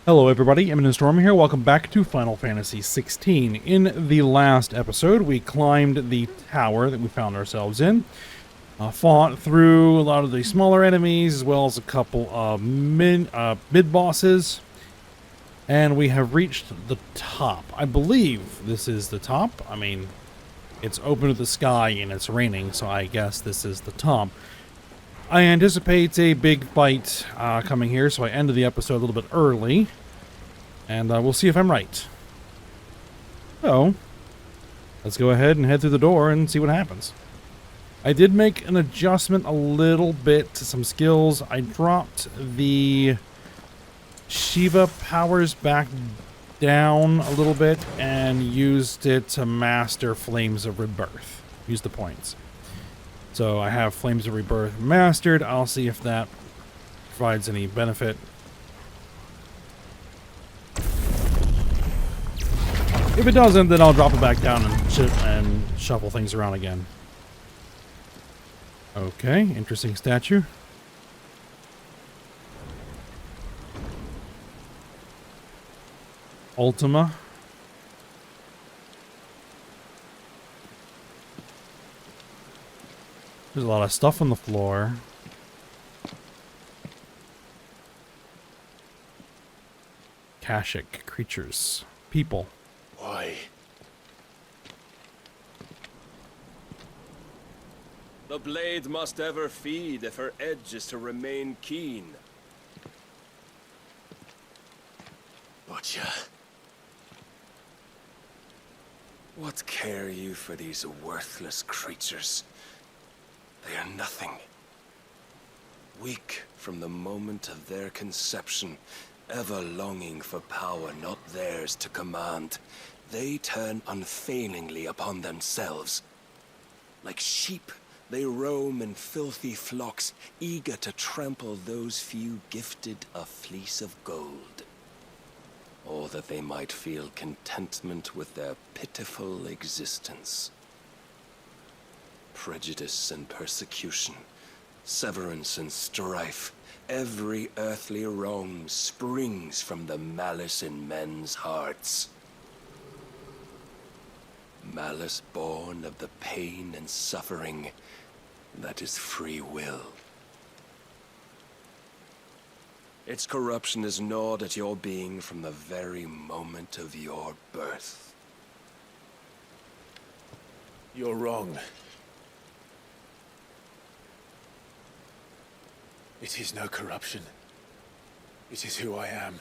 Hello everybody, Imminent Storm here. Welcome back to Final Fantasy XVI. In the last episode, we climbed the tower that we found ourselves in, fought through a lot of the smaller enemies, as well as a couple of mid-bosses, and we have reached the top. I believe this is the top. I mean, it's open to the sky and it's raining, so I guess this is the top. I anticipate a big fight coming here, so I ended the episode a little bit early. And we'll see if I'm right. So, let's go ahead and head through the door and see what happens. I did make an adjustment a little bit to some skills. I dropped the Shiva powers back down a little bit and used it to master Flames of Rebirth. Use the points. So I have Flames of Rebirth mastered. I'll see if that provides any benefit. If it doesn't, then I'll drop it back down and shuffle things around again. Okay, interesting statue. Ultima. There's a lot of stuff on the floor. Kashik creatures. People. Why? The blade must ever feed if her edge is to remain keen. Butcher. What care you for these worthless creatures? They are nothing. Weak from the moment of their conception, ever longing for power not theirs to command, they turn unfailingly upon themselves. Like sheep, they roam in filthy flocks, eager to trample those few gifted a fleece of gold. Or that they might feel contentment with their pitiful existence. Prejudice and persecution, severance and strife, every earthly wrong springs from the malice in men's hearts. Malice born of the pain and suffering that is free will. Its corruption is gnawed at your being from the very moment of your birth. You're wrong. It is no corruption. It is who I am.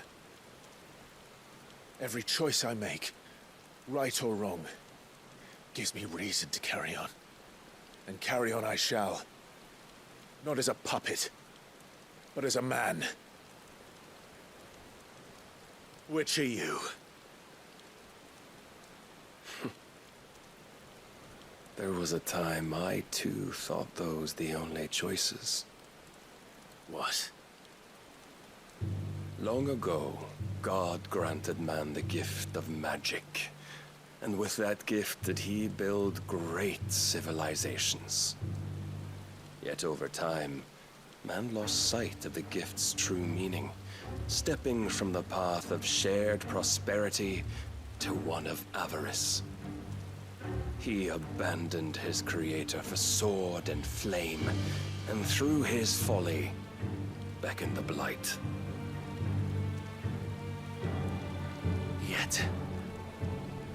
Every choice I make, right or wrong, gives me reason to carry on. And carry on I shall. Not as a puppet, but as a man. Which are you? There was a time I too thought those the only choices. What? Long ago, God granted man the gift of magic. And with that gift did he build great civilizations. Yet over time, man lost sight of the gift's true meaning, stepping from the path of shared prosperity to one of avarice. He abandoned his creator for sword and flame, and through his folly, beckoned the blight. Yet,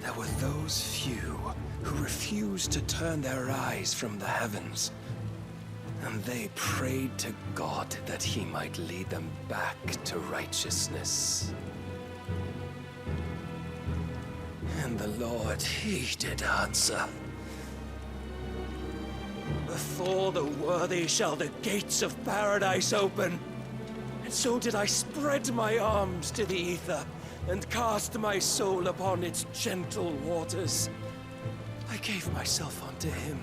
there were those few who refused to turn their eyes from the heavens, and they prayed to God that he might lead them back to righteousness. And the Lord, he did answer. Before the worthy shall the gates of paradise open. And so did I spread my arms to the ether, and cast my soul upon its gentle waters. I gave myself unto him.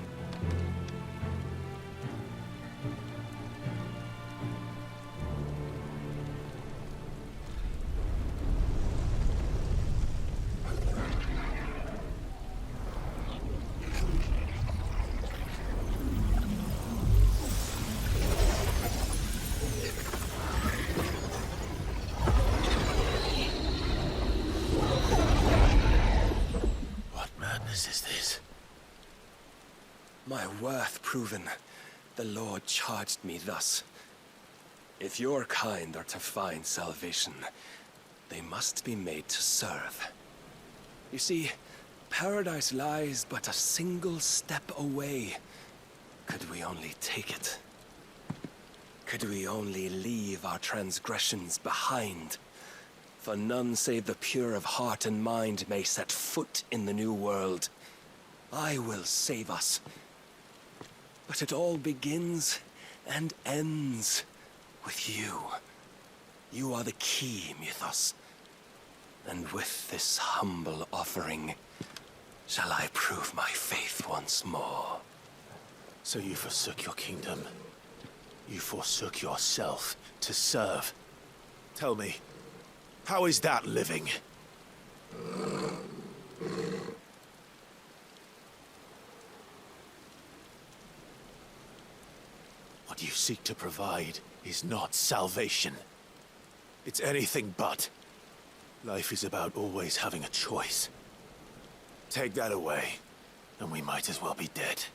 My worth proven, the Lord charged me thus. If your kind are to find salvation, they must be made to serve. You see, paradise lies but a single step away. Could we only take it? Could we only leave our transgressions behind? For none save the pure of heart and mind may set foot in the new world. I will save us. But it all begins and ends with you. You are the key, Mythos. And with this humble offering, shall I prove my faith once more. So you forsook your kingdom. You forsook yourself to serve. Tell me, how is that living? What you seek to provide is not salvation. It's anything but. Life is about always having a choice. Take that away, and we might as well be dead.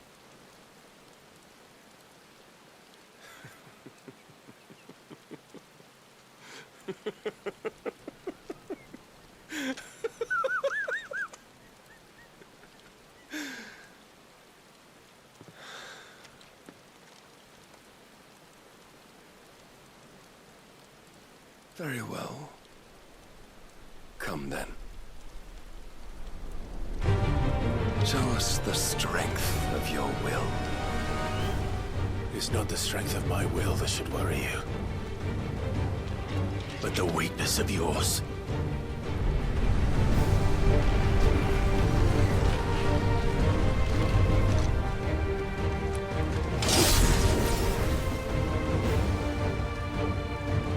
Very well. Come then. Show us the strength of your will. It's not the strength of my will that should worry you, but the weakness of yours.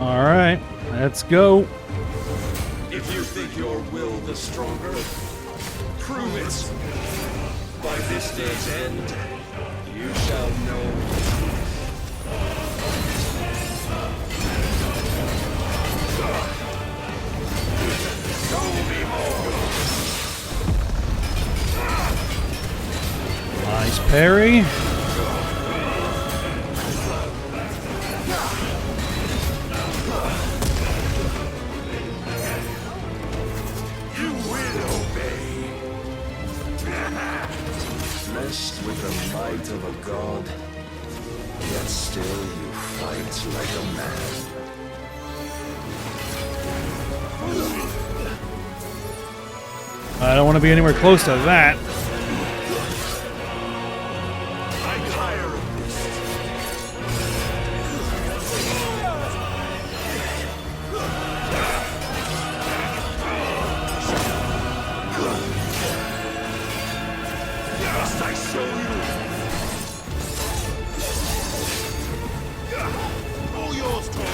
All right, let's go. If you think your will the stronger, prove it. By this day's end, you shall know. Show me more. Nice parry. Blessed with the might of a god, yet still you fight like a man. I don't want to be anywhere close to that. I'm tired of this. Must I show you? All yours, Toro.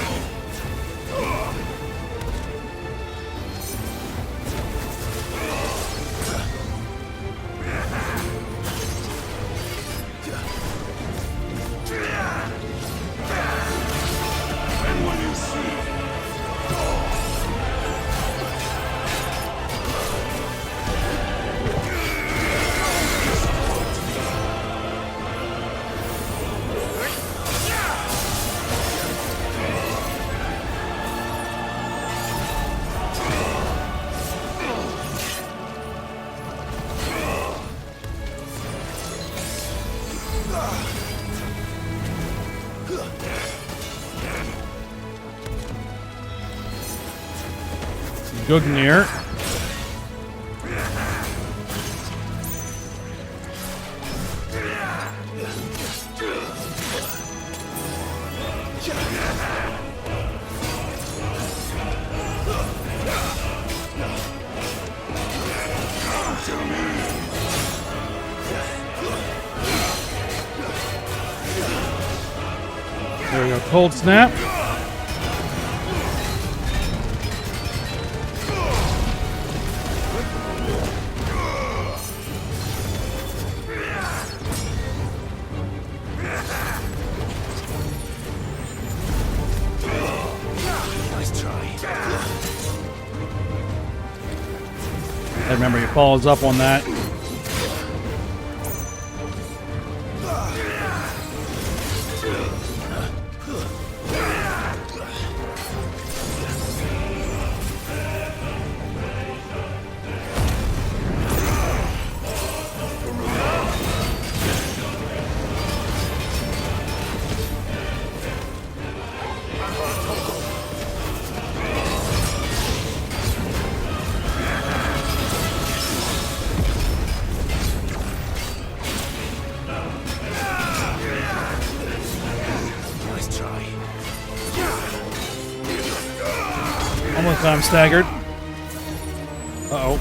And when you see Gugnir. There we go. Cold snap. Nice try. I remember he follows up on that. Almost got him staggered. Uh-oh.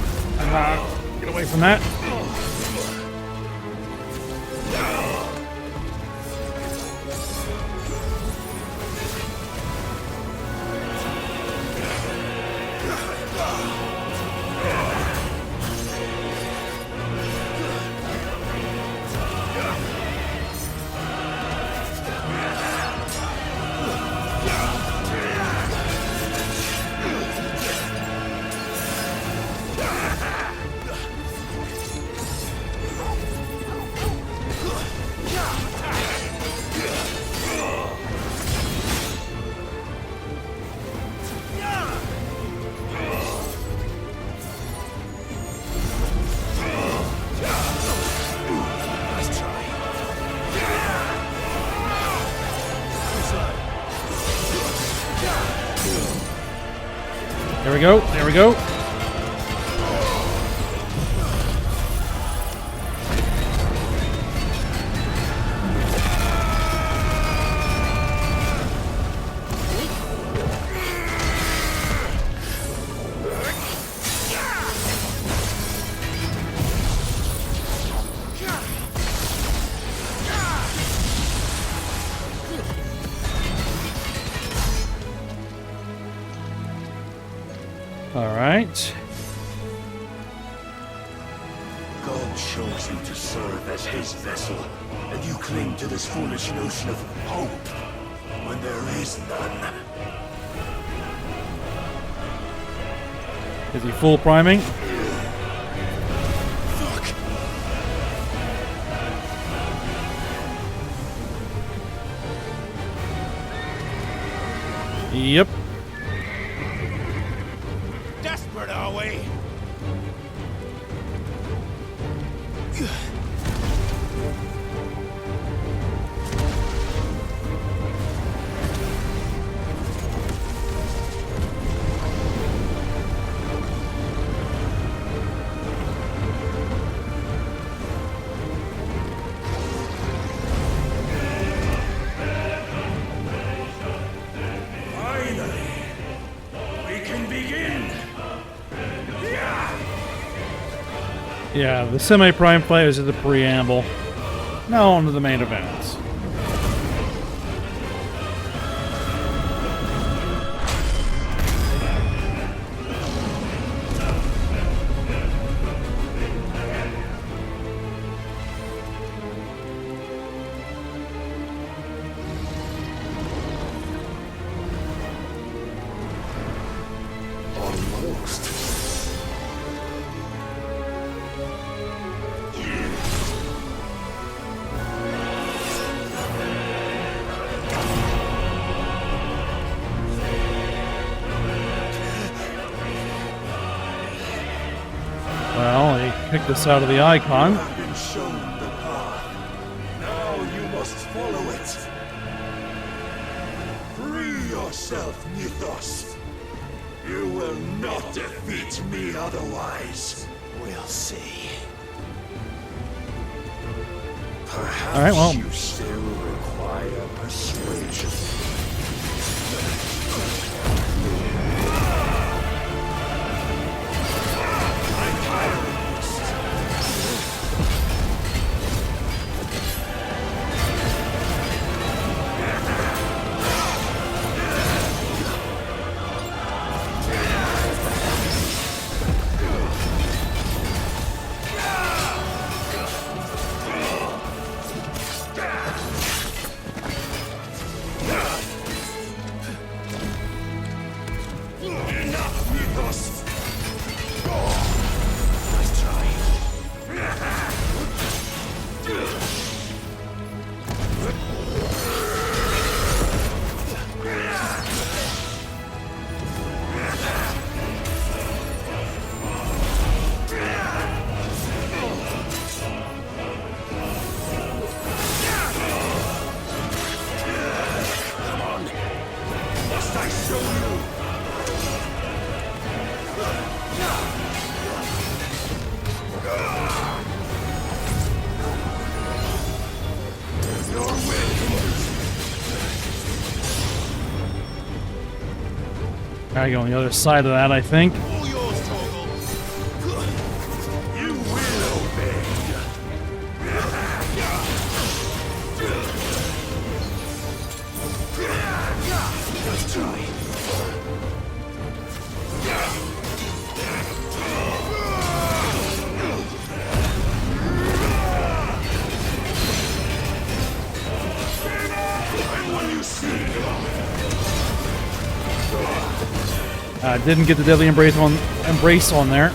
Get away from that. There we go. There we go. All right. God chose you to serve as his vessel, and you cling to this foolish notion of hope when there is none. Is he full priming? Fuck! Yep. Desperate, are we? Finally, we can begin. Yeah, the semi-prime fight is the preamble. Now on to the main events. Almost. Well, he picked us out of the icon. Have been shown the path. Now you must follow it. Free yourself, Mythos. You will not defeat me otherwise. We'll see. Perhaps All right, well. you still require persuasion. Enough, Mythos! Nice try. Come on! Must I show you? Gotta go on the other side of that, I think. All yours, Torgal. You will obey. Let's try. Didn't get the deadly embrace on there.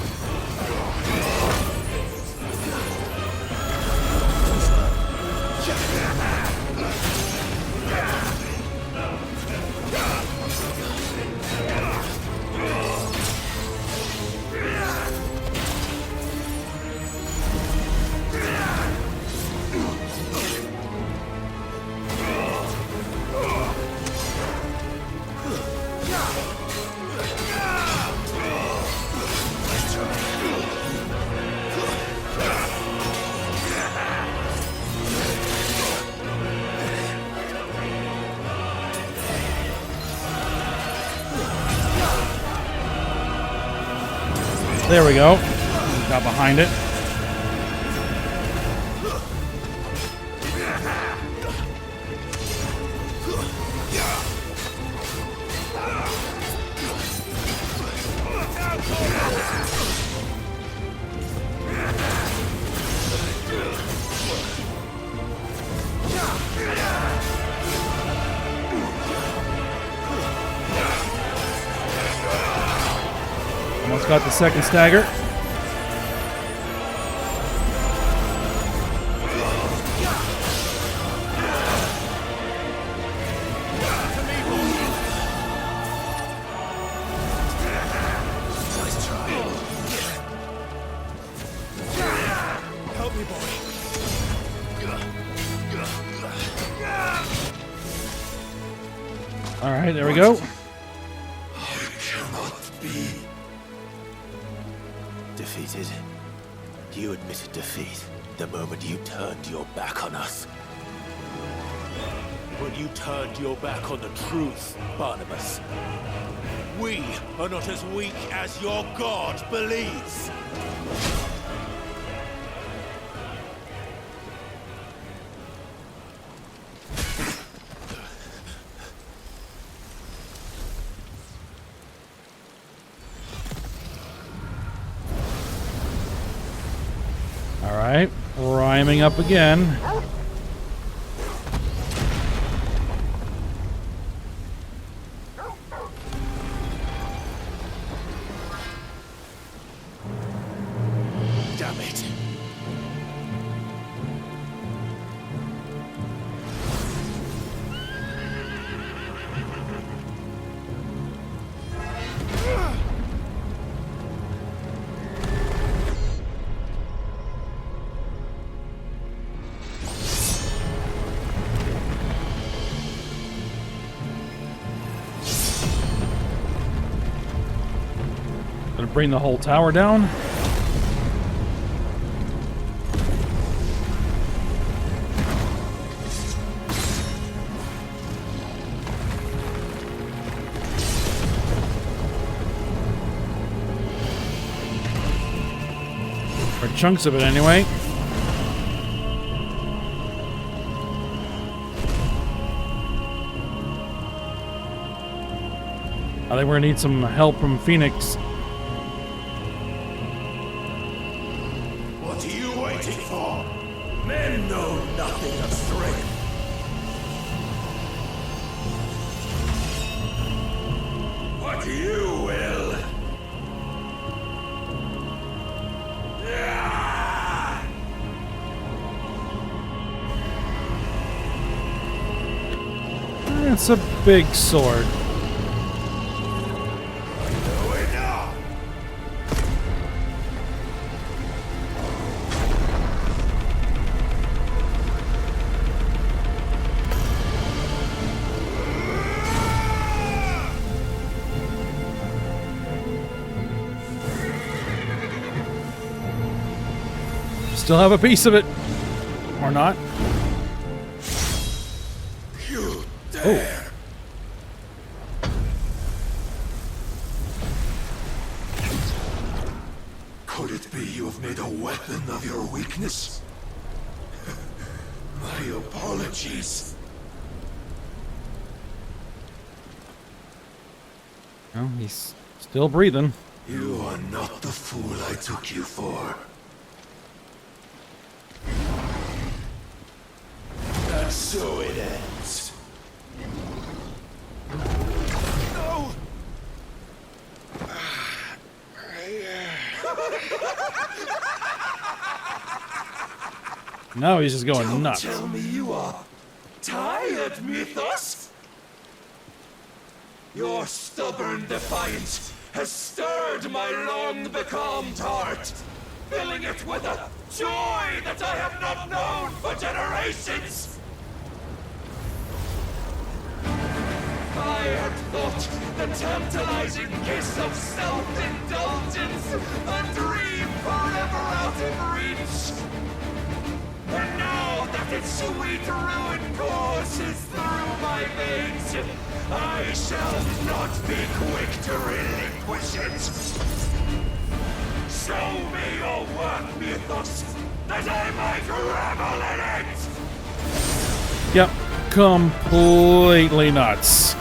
There we go. Got behind it. Almost got the second stagger. Help me, boy. All right, there we go. It cannot be. Defeated. You admitted defeat the moment you turned your back on us. When you turned your back on the truth, Barnabas. We are not as weak as your God believes. All right, rhyming up again. Damn it. Gonna bring the whole tower down. Or chunks of it anyway. I think we're gonna need some help from Phoenix. What are you waiting for? Men know nothing of strength. What you will. It's a big sword. Still have a piece of it. Or not. You dare. it be you have made a weapon of your weakness? My apologies. Well, he's still breathing. You are not the fool I took you for. And so it ends. No! Now he's just going nuts. Tell me you are tired, Mythos? Your stubborn defiance has stirred my long-becalmed heart, filling it with a joy that I have not known for generations. I had thought the tantalizing kiss of self-indulgence a dream forever out of reach. And now that its sweet ruin courses through my veins, I shall not be quick to relinquish it. Show me your work, Mythos, that I might revel in it! Yep, completely nuts.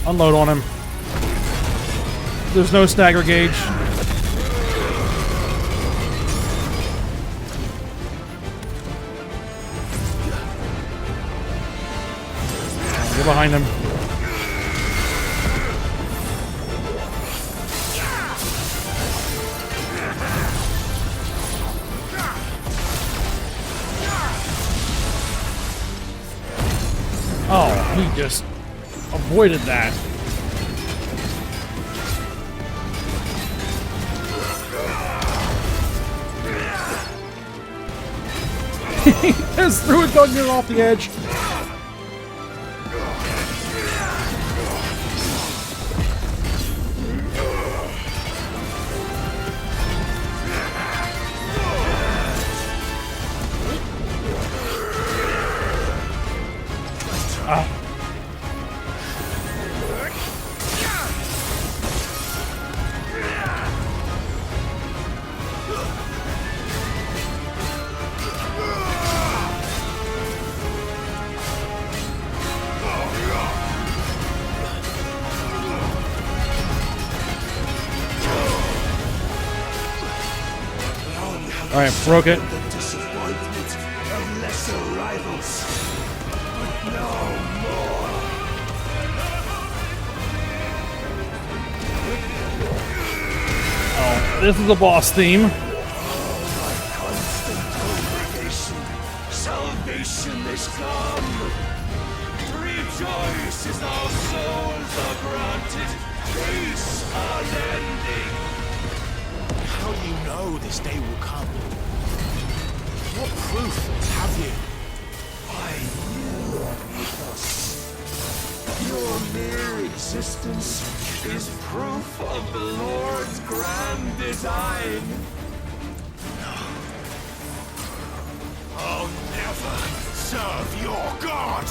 Unload on him. There's no stagger gauge. Get behind him. Oh, he just avoided that. He just threw a gun off the edge. All right, broke it. The disappointment of lesser rivals, but no more. Oh, this is a boss theme. My constant congregation, salvation is come. Rejoice as our souls are granted, peace unending. How do you know this day will come? What proof have you? Why, you, Mythos. Your mere existence is proof of the Lord's grand design. I'll never serve your god!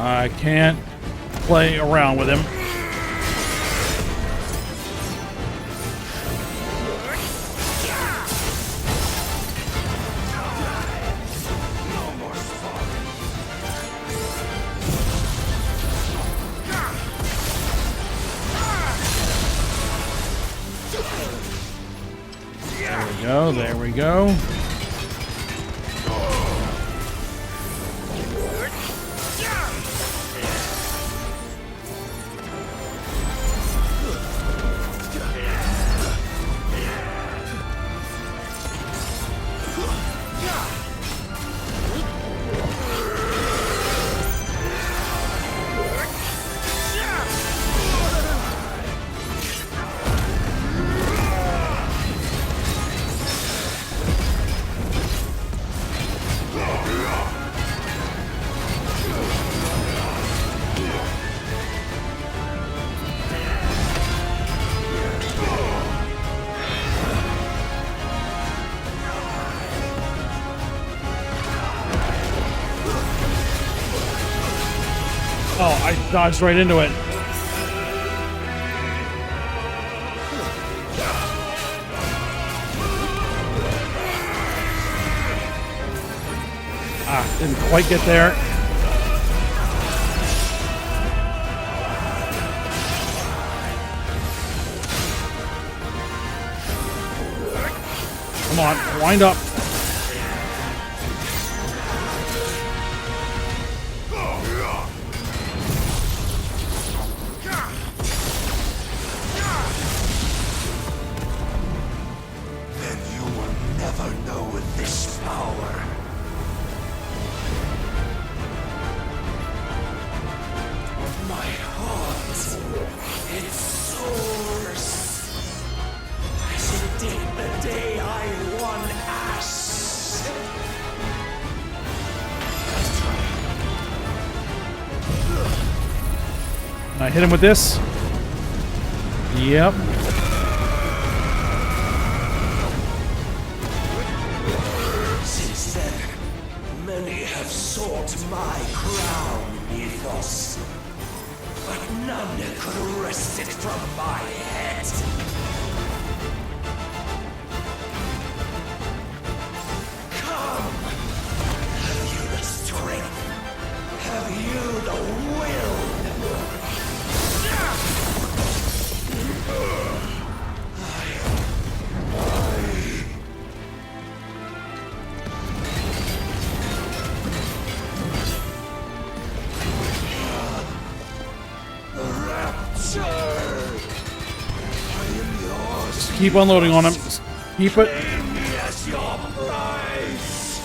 I can't play around with him. There we go. I dodged right into it. Ah, didn't quite get there. Come on, wind up. Then you will never know this power. My heart, it soars as it did the day I won Ash. I hit him with this. Yep. Since then, many have sought my crown, Ethos. But none could wrest it from my head. Come! Have you the strength? Have you the will? Just keep unloading on him. Just keep it. Yes, your prize!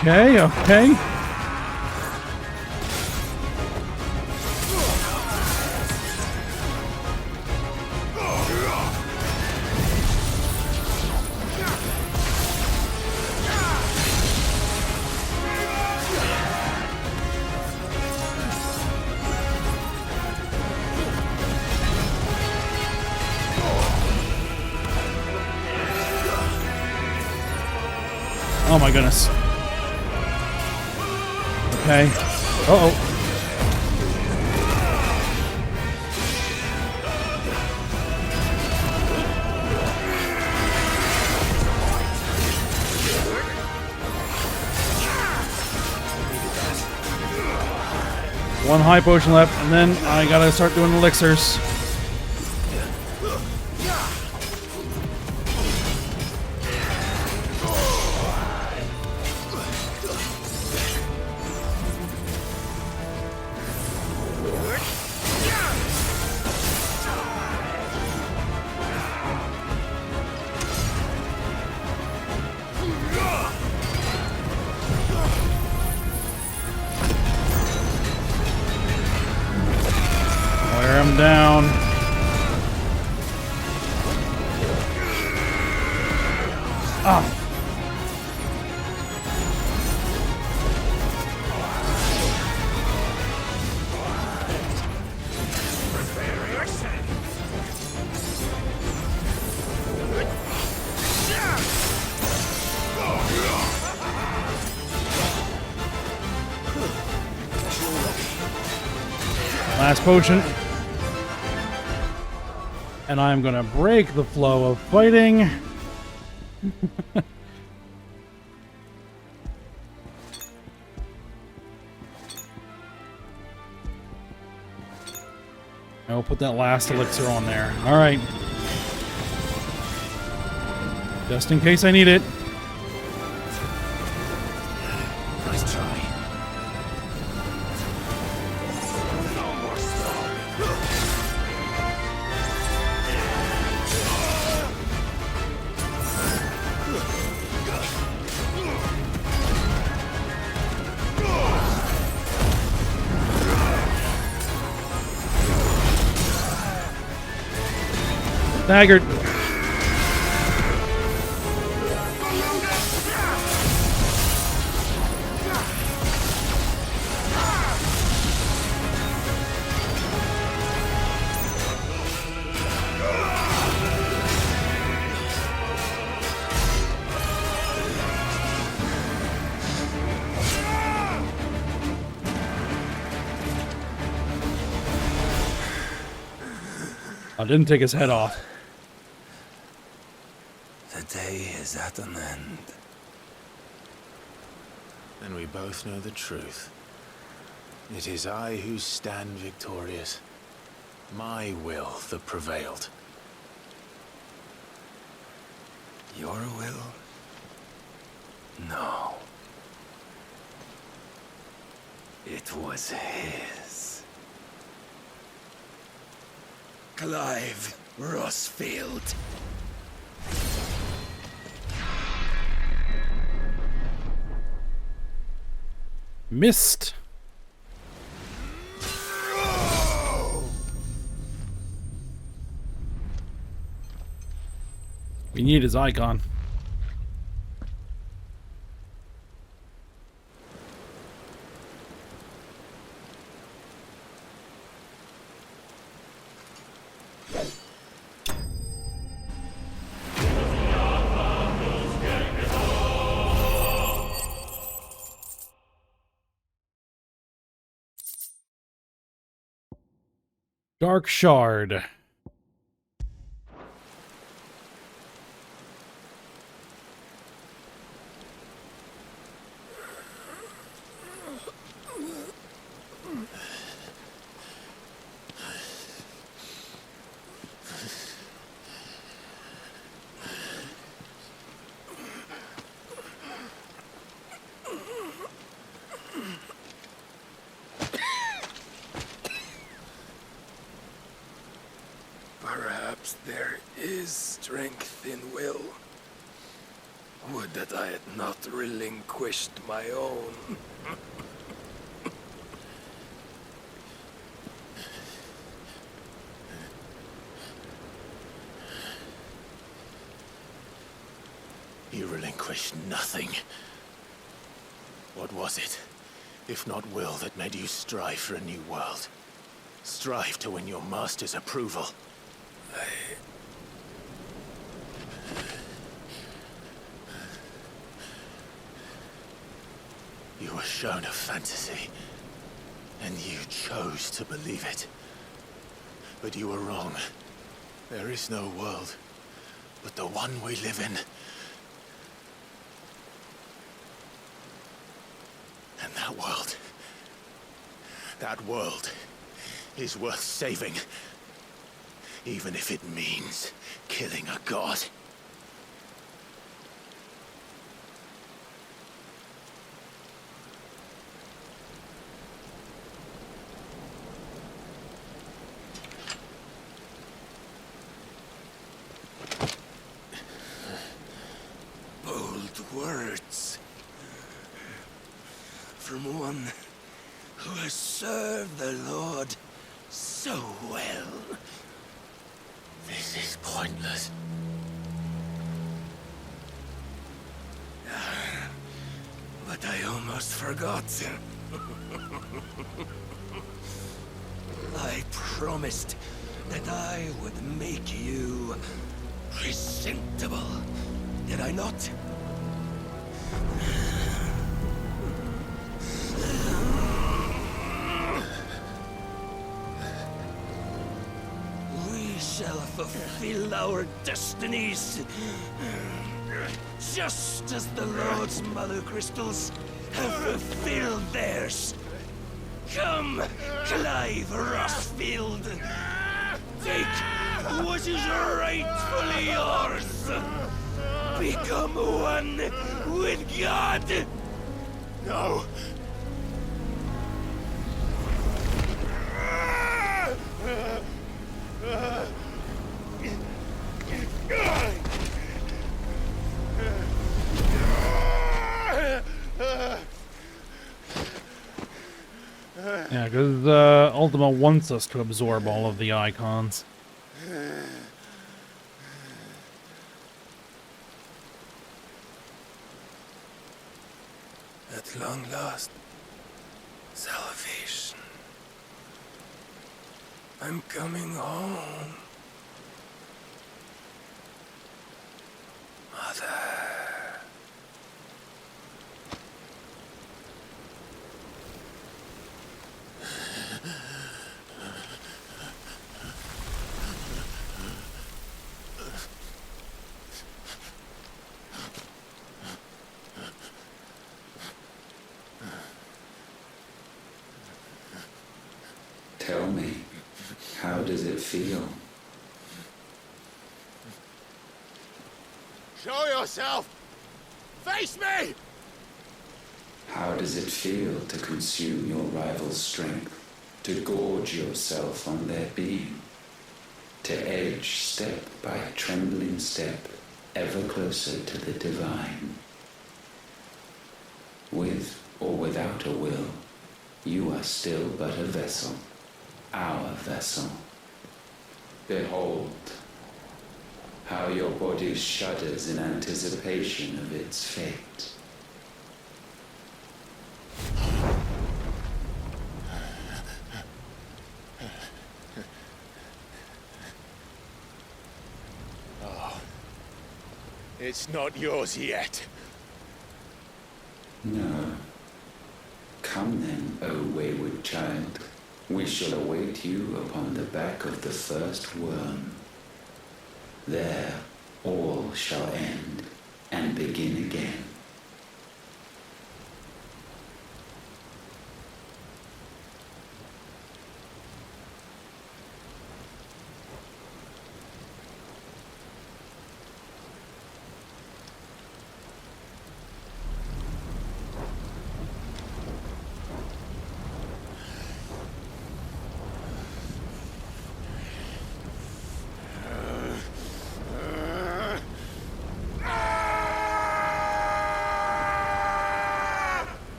Okay, okay. Oh my goodness. Okay. Uh-oh. One high potion left, and then I gotta start doing elixirs. Wear him down. Ah. Last potion. And I'm gonna break the flow of fighting. I'll put that last elixir on there. Alright. Just in case I need it. Nice try. Staggered. I didn't take his head off. The day is at an end. Then we both know the truth. It is I who stand victorious. My will that prevailed. Your will? No. It was his. Clive Rossfield. Missed. We need his icon. Dark Shard. Perhaps there is strength in will. Would that I had not relinquished my own. You relinquished nothing. What was it, if not will, that made you strive for a new world? Strive to win your master's approval. You were shown a fantasy, and you chose to believe it. But you were wrong. There is no world, but the one we live in. And that world is worth saving, even if it means killing a god. Bold words. From one who has served the Lord so well. This is pointless. But I almost forgot. I promised that I would make you presentable. Did I not? We shall fulfill our destinies, just as the Lord's Mother Crystals have fulfilled theirs. Come, Clive Rossfield. Take what is rightfully yours. Become one with God. No! Yeah, because Ultima wants us to absorb all of the icons. At long last, salvation. I'm coming home. Mother. Tell me, how does it feel? Show yourself! Face me! How does it feel to consume your rival's strength, to gorge yourself on their being, to edge step by trembling step ever closer to the divine? With or without a will, you are still but a vessel, our vessel. Behold, how your body shudders in anticipation of its fate. It's not yours yet. No. Come then, O wayward child. We shall await you upon the back of the first worm. There all shall end and begin again.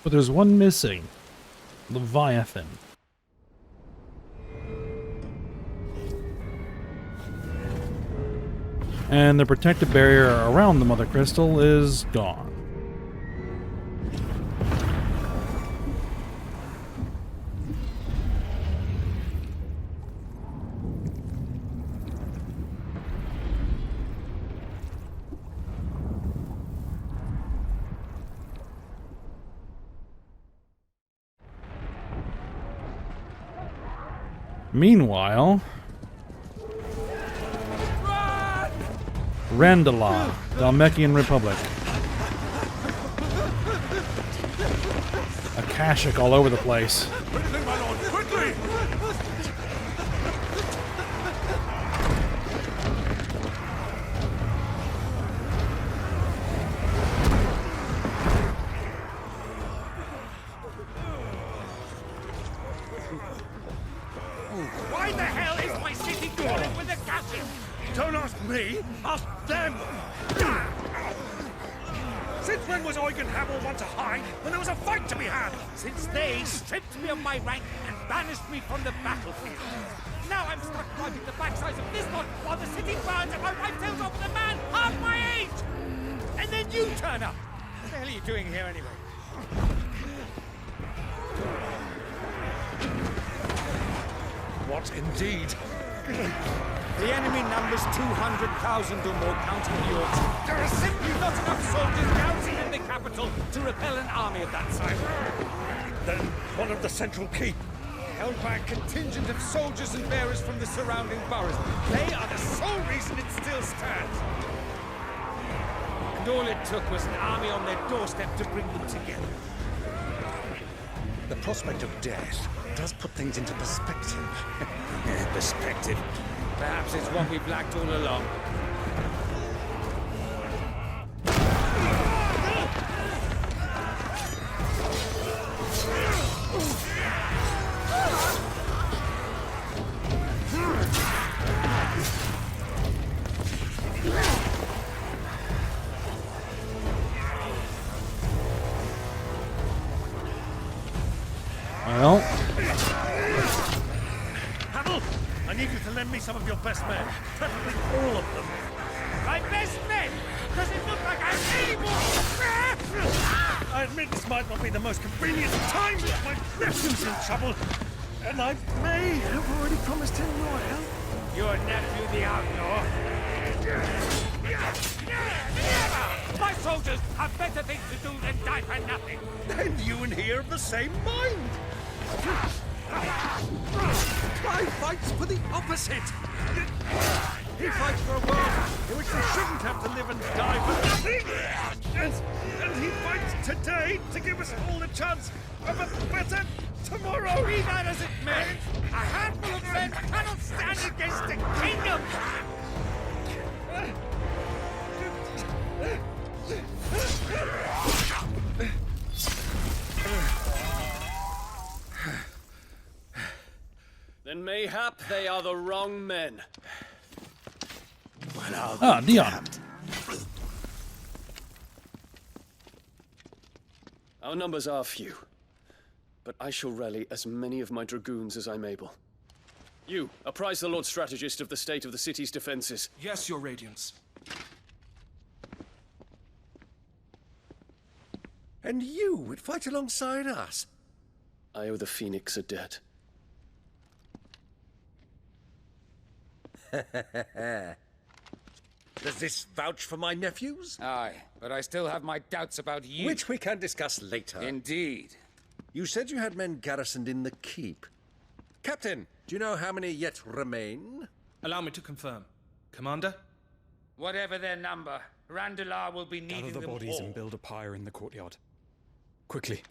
But there's one missing. Leviathan. And the protective barrier around the Mother Crystal is gone. Meanwhile, Randala, Dalmekian Republic. Akashic all over the place. Anything, my lord, quickly! Why the hell is my city crawling with a casting? Don't ask me, ask them! Since when was Eugen Hamel one to hide when there was a fight to be had? Since they stripped me of my rank and banished me from the battlefield. Now I'm stuck wiping the backsides of this lot while the city burns and my wife tells off with a man half my age! And then you turn up! What the hell are you doing here anyway? What indeed? The enemy numbers 200,000 or more, counting the orcs. There are simply not enough soldiers garrisoned in the capital to repel an army of that size. Then one of the central keep. Held by a contingent of soldiers and bearers from the surrounding boroughs. They are the sole reason it still stands. And all it took was an army on their doorstep to bring them together. The prospect of death does put things into perspective. Perspective. Perhaps it's one we've lacked all along. Well, Hamel, I need you to lend me some of your best men. Preferably all of them. My best men! Does it look like I'm any more? I admit this might not be the most convenient time, but my nephew's in trouble. And I may have already promised him your help. Your nephew, the outlaw. My soldiers have better things to do than die for nothing. Then you and he are of the same mind. I fights for the opposite. He fights for a world in which they shouldn't have to live and die for nothing! And he fights today to give us all the chance of a better tomorrow! Be that as it may, a handful of men cannot stand against a kingdom! Then mayhap they are the wrong men. Dion. Our numbers are few, but I shall rally as many of my dragoons as I'm able. You, apprise the Lord Strategist of the state of the city's defenses. Yes, Your Radiance. And you would fight alongside us? I owe the Phoenix a debt. Does this vouch for my nephews? Aye, but I still have my doubts about you. Which we can discuss later. Indeed. You said you had men garrisoned in the keep. Captain, do you know how many yet remain? Allow me to confirm. Commander? Whatever their number, Randalar will be needing Gather the them bodies all. and build a pyre in the courtyard. Quickly,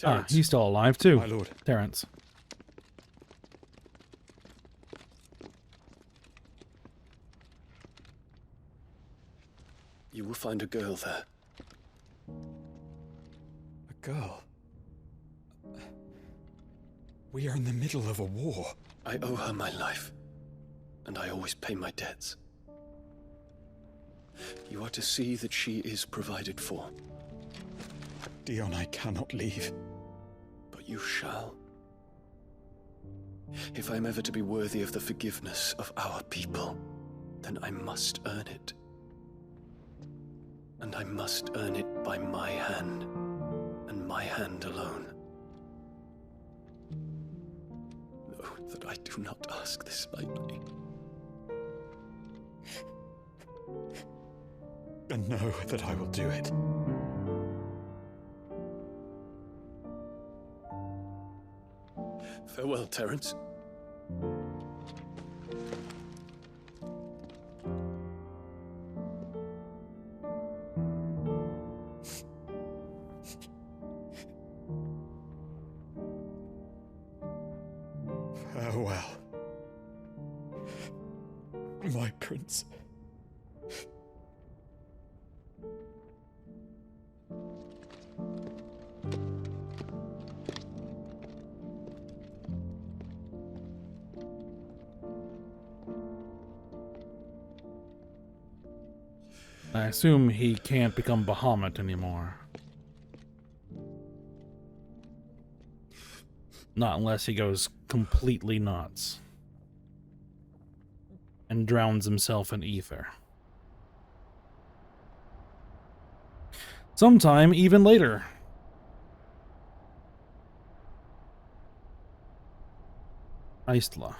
Ah, he's still alive too. my lord. Terrence. You will find a girl there. A girl. We are in the middle of a war. I owe her my life, and I always pay my debts. You are to see that she is provided for, Dion, I cannot leave. but you shall. If I am ever to be worthy of the forgiveness of our people, then I must earn it. And I must earn it by my hand, and my hand alone. Know that I do not ask this lightly. And know that I will do it. Farewell, Terence. Farewell, my prince. I assume he can't become Bahamut anymore. Not unless he goes completely nuts and drowns himself in ether. Sometime even later. Aistla.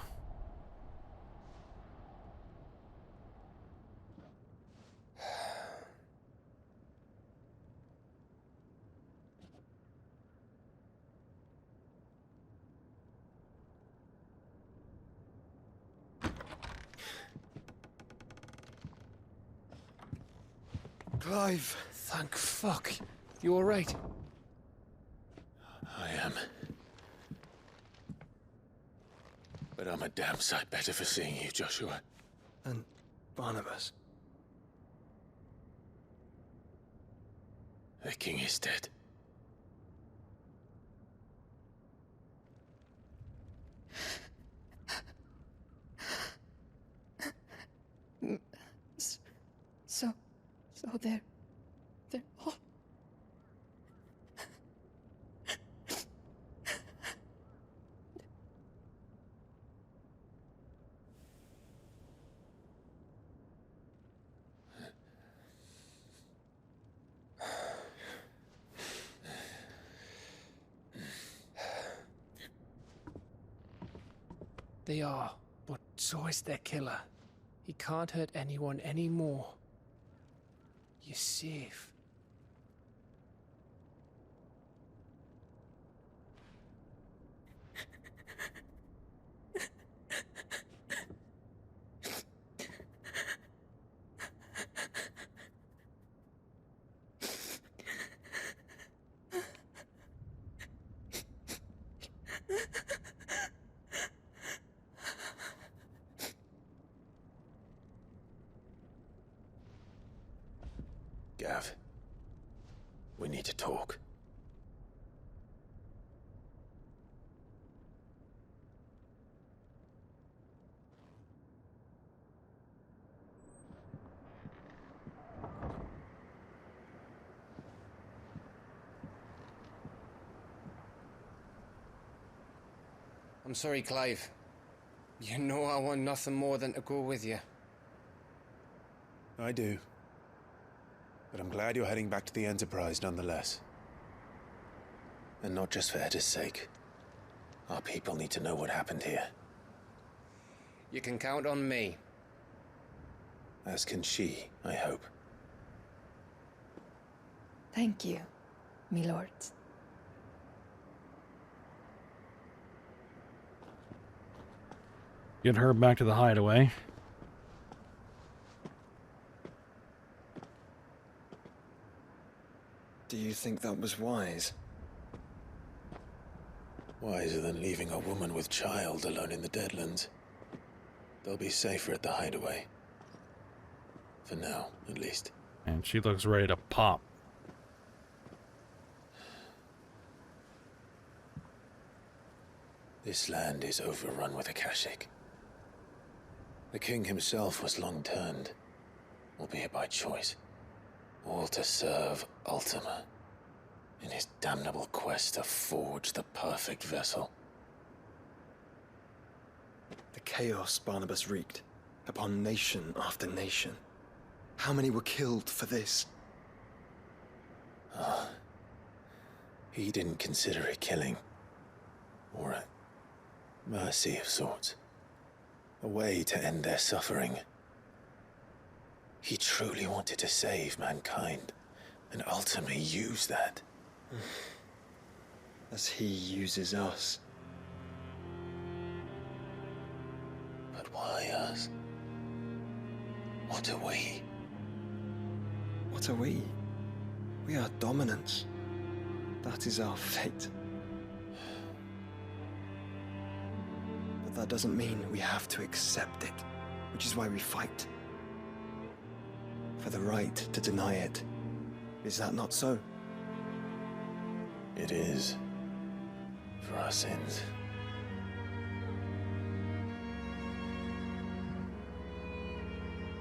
Clive, thank fuck. You alright? I am. But I'm a damn sight better for seeing you, Joshua. And Barnabas? The king is dead. So they're all... They are, but so is their killer. He can't hurt anyone anymore. You're safe. have. We need to talk. I'm sorry, Clive. You know I want nothing more than to go with you. I do. But I'm glad you're heading back to the Enterprise nonetheless. And not just for Etta's sake. Our people need to know what happened here. You can count on me. As can she, I hope. Thank you, milord. Get her back to the hideaway. Do you think that was wise? Wiser than leaving a woman with child alone in the Deadlands. They'll be safer at the hideaway. For now, at least. And she looks ready to pop. This land is overrun with Akashic. The king himself was long turned, albeit by choice, all to serve Ultima, in his damnable quest to forge the perfect vessel. The chaos Barnabas wreaked upon nation after nation. How many were killed for this? He didn't consider it killing, or a mercy of sorts. A way to end their suffering. He truly wanted to save mankind, and ultimately use that. As he uses us. But why us? What are we? What are we? We are dominance. That is our fate. But that doesn't mean we have to accept it, which is why we fight. For the right to deny it. Is that not so? It is. For our sins.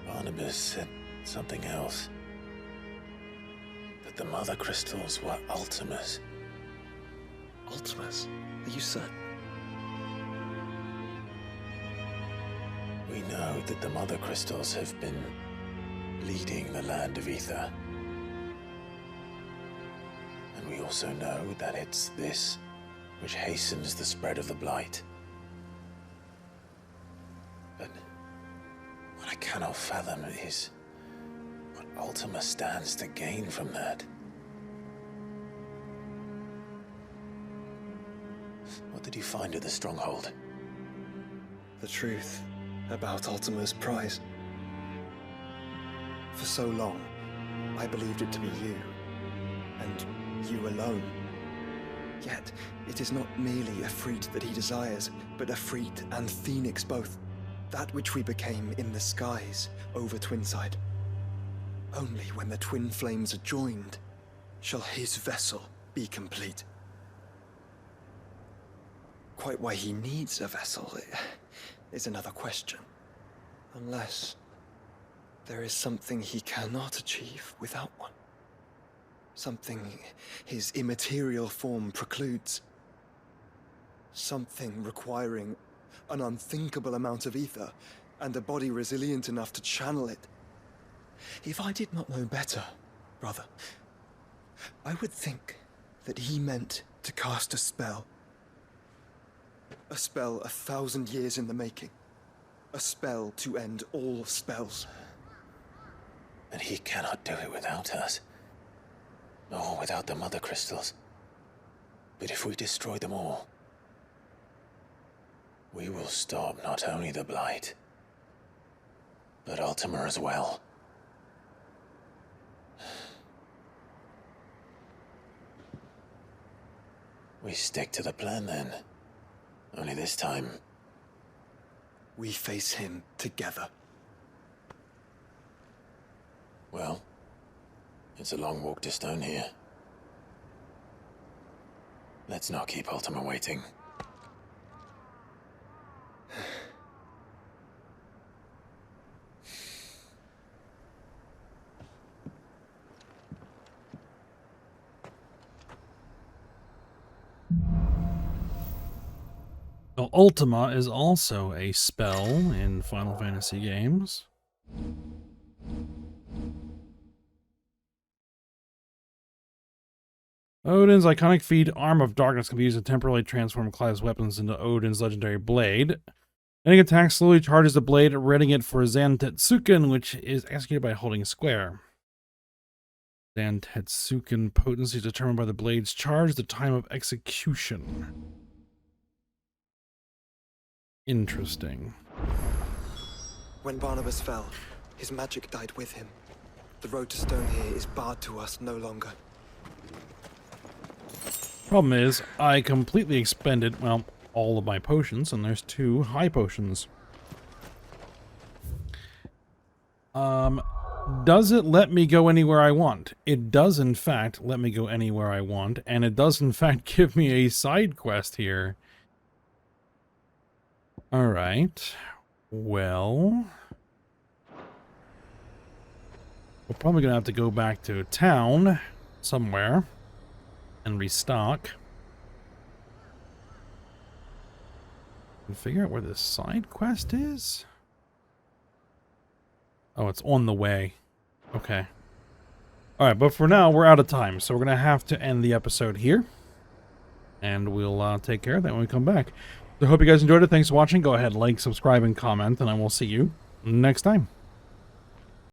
Barnabas said something else. That the Mother Crystals were Ultimas. Ultimas? Are you certain? We know that the Mother Crystals have been leading the land of Ether. And we also know that it's this which hastens the spread of the Blight. But what I cannot fathom is what Ultima stands to gain from that. What did you find at the Stronghold? The truth about Ultima's prize. For so long, I believed it to be you, and you alone. Yet, it is not merely a freed that he desires, but a freed and phoenix both. That which we became in the skies over Twinside. Only when the twin flames are joined shall his vessel be complete. Quite why he needs a vessel is another question. Unless there is something he cannot achieve without one. Something his immaterial form precludes. Something requiring an unthinkable amount of ether and a body resilient enough to channel it. If I did not know better, brother, I would think that he meant to cast a spell. A spell 1,000 years in the making. A spell to end all spells. And he cannot do it without us. Nor without the Mother Crystals. But if we destroy them all, we will stop not only the Blight, but Ultima as well. We stick to the plan then. Only this time, we face him together. well, It's a long walk to Stone here. Let's not keep Ultima waiting. Well, Ultima is also a spell in Final Fantasy games. Odin's iconic feat, Arm of Darkness, can be used to temporarily transform Clive's weapons into Odin's legendary blade. Any attack slowly charges the blade, readying it for Zantetsuken, which is executed by holding square. Zantetsuken potency is determined by the blade's charge, the time of execution. Interesting. When Barnabas fell, his magic died with him. The road to Stone here is barred to us no longer. Problem is, I completely expended, well, all of my potions, and there's 2 high potions. Does it let me go anywhere I want? It does, in fact, let me go anywhere I want, and it does, in fact, give me a side quest here. Alright. Well, we're probably gonna have to go back to town somewhere and restock. And figure out where this side quest is? Oh, it's on the way. Okay. Alright, but for now, we're out of time, so we're going to have to end the episode here. And we'll take care of that when we come back. So I hope you guys enjoyed it. Thanks for watching. Go ahead, like, subscribe, and comment, and I will see you next time.